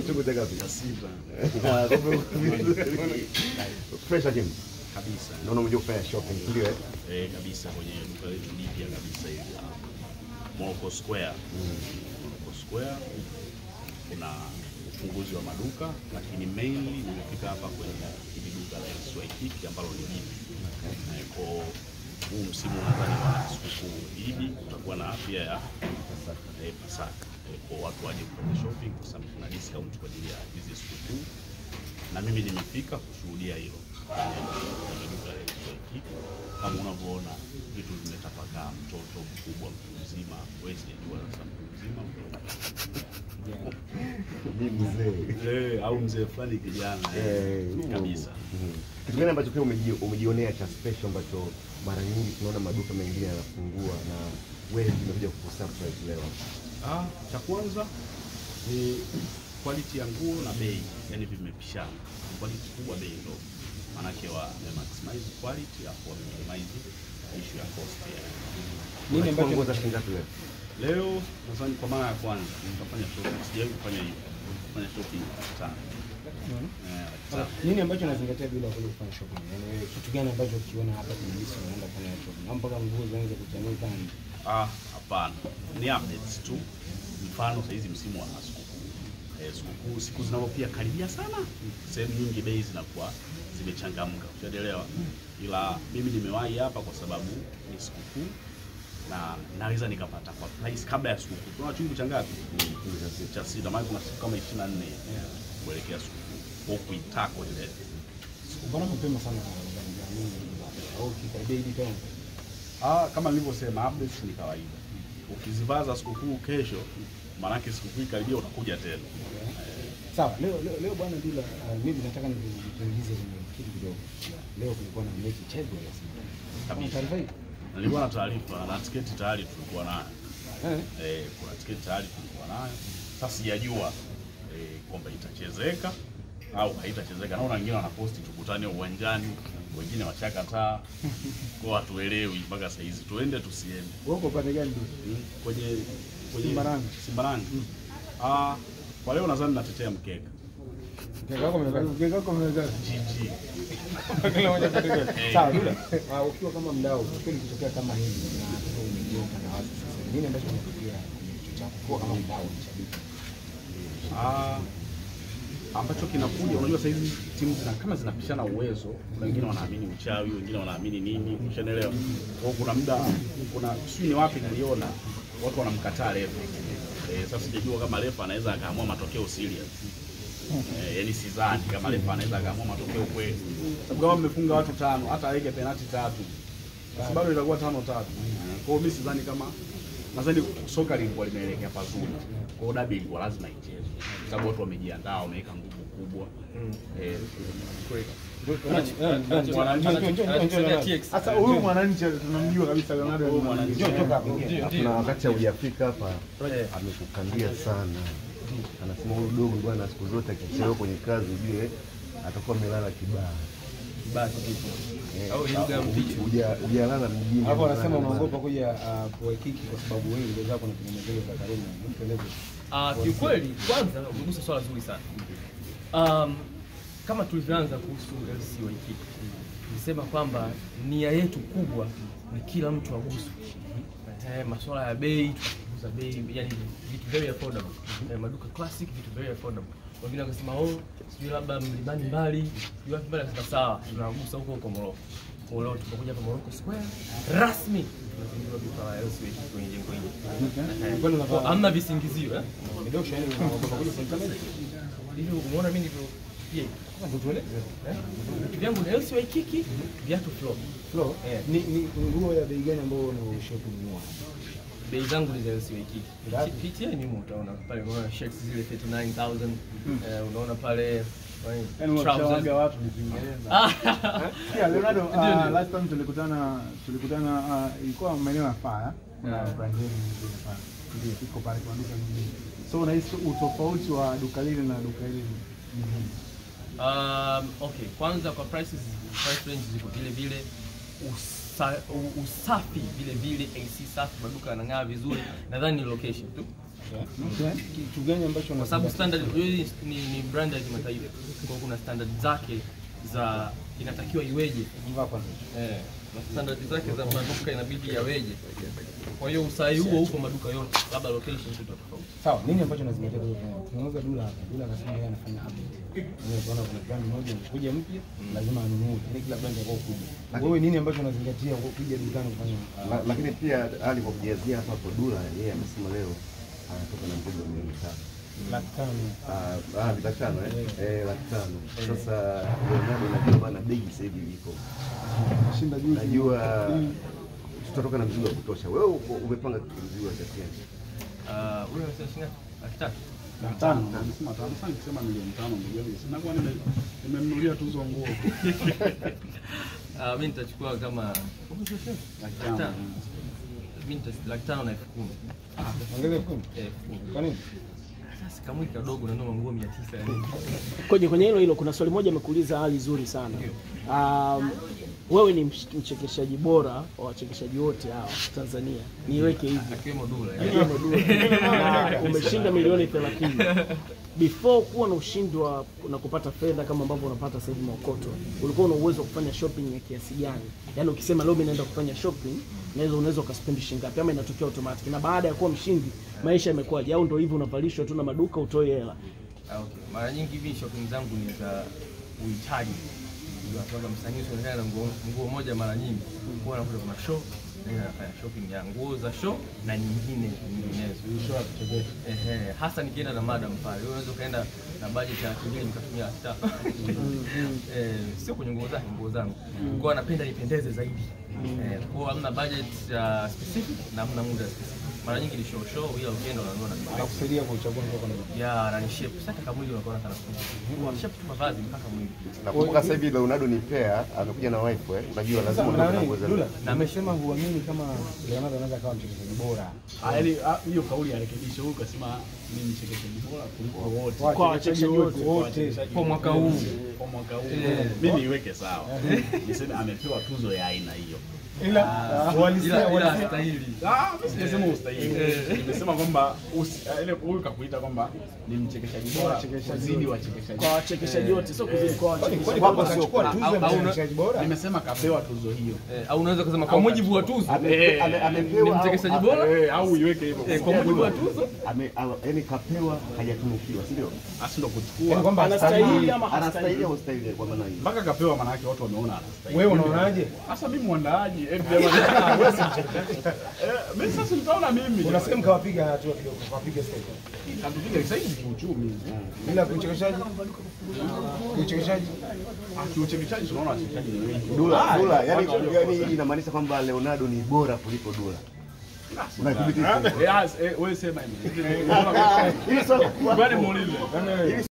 Chungu cha ngapi? Cha 6. Fresh again. Kabisa. Naona umejua kufanya shopping, ndio kabisa kwenye duka letu jipya kabisa hivi. Morocco Square. Morocco Square kuna ufunguzi wa maduka, lakini mainly nimefika hapa kwenye hili duka la Waikiki ambalo ni jipya. Kwa huu msimu nadhani wa sikukuu Idi tutakuwa na afya ya Pasaka. Kwa watu waje kufanya shopping kwa sababu kuna discount kwa ajili ya hizi sikukuu. Na mimi nimefika kushuhudia hilo. Kwenye duka la Waikiki. Kama unavyoona vitu vimetapakaa, mtoto mkubwa, mtu mzima, wewe sijua sasa mtu mzima mimi mzee au mzee fulani kijana kabisa. Kitu gani ambacho pia umejionea cha special ambacho mara nyingi tunaona maduka mengine yanafungua na wewe umekuja kusurprise leo? Cha kwanza ni quality ya nguo na bei, yani vimepishana. Quality kubwa, bei ndogo. Manake wa maximize quality hapo minimize issue ya cost ya. Nini ambacho ngoza shilingi ngapi leo? Nadhani kwa mara ya kwanza nitafanya shopping. Sijawahi kufanya hivi. Kufanya shopping sana. Nini ambacho unazingatia bila kufanya shopping? Yaani kitu gani ambacho ukiona hapa kwenye list unaenda kufanya shopping? Mpaka nguo zianze kuchanika ndani. Hapana. Ni updates tu. Mfano sasa hizi msimu wa sikukuu. Sikukuu siku zinapopia karibia sana. Sehemu nyingi bei zinakuwa zimechangamka. Unaelewa? Ila mimi nimewahi hapa kwa sababu ni sikukuu na naweza nikapata kwa price kabla ya sikukuu. Tuna chungu cha ngapi? Cha 6. Maana kuna siku kama 24 kuelekea sikukuu. Kwa kuitako ile. Mbona mapema sana kwa au kikaribia hivi tena? Kama nilivyosema, updates ni kawaida. Ukizivaza sikukuu kesho, maana yake sikukuu karibia utakuja tena. Sawa, leo bwana Dula, mimi nataka nikuulize kitu kidogo. Leo kulikuwa na mechi Chelsea ya Simba. Kama taarifa hii? Nilikuwa na taarifa na tiketi tayari tulikuwa nayo. Kuna tiketi tayari tulikuwa nayo. Sasa sijajua kwamba itachezeka au haitachezeka. Naona wengine wanaposti tukutane uwanjani, wengine washakataa. Kwa watu elewi mpaka saa hizi tuende tusiende. Wewe uko pande gani? Kwenye Simbarani. Kwa leo nadhani natetea mkeka. Mkeka wako umeweza GG. Kila moja katika. Sawa Dula. Ukiwa kama mdau, kweli kitokea kama hivi na umejiunga na watu sasa. Nini ambacho unafikiria kwa kama mdau mshabiki? Ambacho kinakuja, unajua sasa hizi timu kama zinapishana uwezo, wengine wanaamini uchawi, wengine wanaamini nini, ushaelewa. Kwa kuna muda sio ni wapi niliona watu wanamkataa refa. Sasa sijajua kama refa anaweza akaamua matokeo serious. Yaani sidhani kama refa anaweza akaamua matokeo kweli. Sababu kama mmefunga watu 5, hata aweke penalty 3. Sababu itakuwa 5-3. Kwa hiyo mimi sidhani kama nadhani soka lilikuwa limeelekea pazuri. Kwa hiyo dabi ilikuwa lazima ichezwe. Sababu watu wamejiandaa, wameweka nguvu kubwa. Sasa huyu mwananchi tunamjua kabisa Leonardo huyu mwananchi. Na wakati hujafika hapa amekukandia sana. Anasema huyu dogo bwana siku zote akichelewa kwenye kazi ujue atakuwa amelala kibaya. Au lugha mpichi hujalala mjini. Hapo anasema unaogopa kuja kwa Waikiki kwa sababu wewe ndio zako na kimemeleo za Karimu. Kiukweli kwanza umegusa swala zuri sana. Kama tulivyoanza kuhusu LC Waikiki, nilisema kwamba nia yetu kubwa ni kila mtu aguswe. Masuala ya bei, tukuza bei, yani vitu very affordable. Maduka classic, vitu very affordable. Wengine wakasema sijui labda mlimani mbali, wapi mbali, sasa sawa, tunagusa huko Morocco. Kwa leo tunakuja hapa Morocco Square rasmi tunazindua duka la LC Waikiki kwenye jengo hili. Hamna visingizio Ndio shani unaogopa kuja kwa kamera. Hivyo umeona mimi ndio pia Ndio tueleze. Vitu vyangu ni LC Waikiki, viatu flow. Ni nguo ya bei gani ambayo unaoshauri kununua? Bei zangu ni za LC Waikiki. Pitia ni utaona pale unaona shirts zile 39000, unaona pale trousers watu ni Kiingereza. Yeah, Leonardo, last time tulikutana ilikuwa maeneo ya Faya. Kuna brand nyingine pale. Ndio iko pale kwa duka nyingine. So unahisi utofauti wa duka lile na duka hili ni nini? Okay, kwanza kwa price range ziko vile vile. usafi vile vile, AC safi, maduka yanang'aa vizuri. Nadhani ni location tu. Kitu gani ambacho kwa sababu standard ni brand ya kimataifa, kwa kuna standard zake za inatakiwa iweje, na standard zake za maduka inabidi yaweje. Kwa hiyo usahi huo uko maduka yote, labda location tu tofauti. Sawa, nini ambacho unazingatia kwa hiyo? Tunauza Dula hapa. Dula anasema yeye anafanya update. Unaona kuna brand moja inakuja mpya, lazima anunue. Ni kila brand yako kuja. Wewe nini ambacho unazingatia ukija dukani kufanya? Lakini pia alipojazia hapa kwa Dula, yeye amesema leo anatoka na mzigo wa $500,000. Sasa Leonardo najua bana begi sasa hivi liko. Shinda juzi. Najua tutatoka na mzigo wa kutosha. Wewe umepanga mzigo wa kiasi gani? Wewe unasema shilingi 500,000. Nimesema 500,000 nikisema milioni 5 milioni. Sina kwa nini nimemnunulia tu hizo nguo. Mimi nitachukua kama 500,000. Mimi nitachukua 500,000 na 10,000. Ongeza 10. Kwa nini? Sasa kama ni kadogo na noma nguo 900 yani. Kwenye hilo kuna swali moja amekuuliza hali zuri sana. Wewe ni mchekeshaji bora wa wachekeshaji wote hao Tanzania. Niweke hivi. Akiwemo Dula. Umeshinda milioni 30. Before kuwa na ushindi na kupata fedha kama ambavyo unapata sasa hivi Maokoto, ulikuwa una uwezo wa kufanya shopping ya kiasi gani? Yaani ukisema leo mimi naenda kufanya shopping, unaweza ukaspendi shilingi ngapi ama inatokea automatic? Na baada ya kuwa mshindi, maisha yamekuwaje? Au ndio hivyo unavalishwa tu na maduka utoe hela? Okay. Mara nyingi hivi shopping zangu ni za uhitaji. Kwa msanii unaenda na nguo moja mara nyingi. Kwa anakuja kuna show, nafanya shopping ya nguo za show na nyinginezo. Hasa nikienda na madam pale. Wewe unaweza kaenda na budget ya kingine mkatumia hata. Sio kwenye nguo zangu. Kwa napenda nipendeze zaidi. Kwa hamna budget specific na hamna muda specific. Mara nyingi ni show ila ukienda unaona anakusaidia kuchagua nguo kwa nini? na ni shape. Sasa kama mwili unakuwa kana shape. Shape tu mavazi mpaka mwili. Nakumbuka sasa hivi Leonardo ni pair, amekuja na wife unajua lazima unakuwa na ngozi. Na amesema huamini kama Leonardo anaweza kuwa mchekeshaji bora. Yaani hiyo kauli arekebishe huko, kasema mimi mchekeshaji bora kuliko wote. Kwa wachekeshaji wote kwa mwaka huu. Mimi niweke sawa. Niseme amepewa tuzo ya aina hiyo. Ila walisia stahili. Mimi sijasema ustahili. Nimesema kwamba ile huyu kakuita kwamba ni mchekeshaji bora kuzidi wachekeshaji. Kwa wachekeshaji wote, sio kuzidi kwa wachekeshaji. Kwamba kachukua tuzo ya mchekeshaji bora. Nimesema kapewa tuzo hiyo. Au unaweza kusema kwa mujibu wa tuzo. Amepewa mchekeshaji bora au iweke hivyo. Kwa mujibu wa tuzo. Yaani kapewa hajatunukiwa, si ndio? Asi ndo kuchukua. Kwamba Anastahili ama Anastahili au hastahili kwa maana hiyo. Mpaka kapewa maana yake watu wameona anastahili. wewe unaonaje? Sasa mimi mwandaaji, mimi sasa nitaona mimi. Unasema mkawapiga hatua kidogo, mkawapiga step. Hatupiga sasa hivi kiuchumi. Bila kuchekeshaji. Kuchekeshaji. Kiuchekeshaji tunaona wachekeshaji ni wengi. Dula, yani inamaanisha kwamba Leonardo ni bora kuliko Dula. Wewe sema hivi. Hili swali Bwana muulize. hili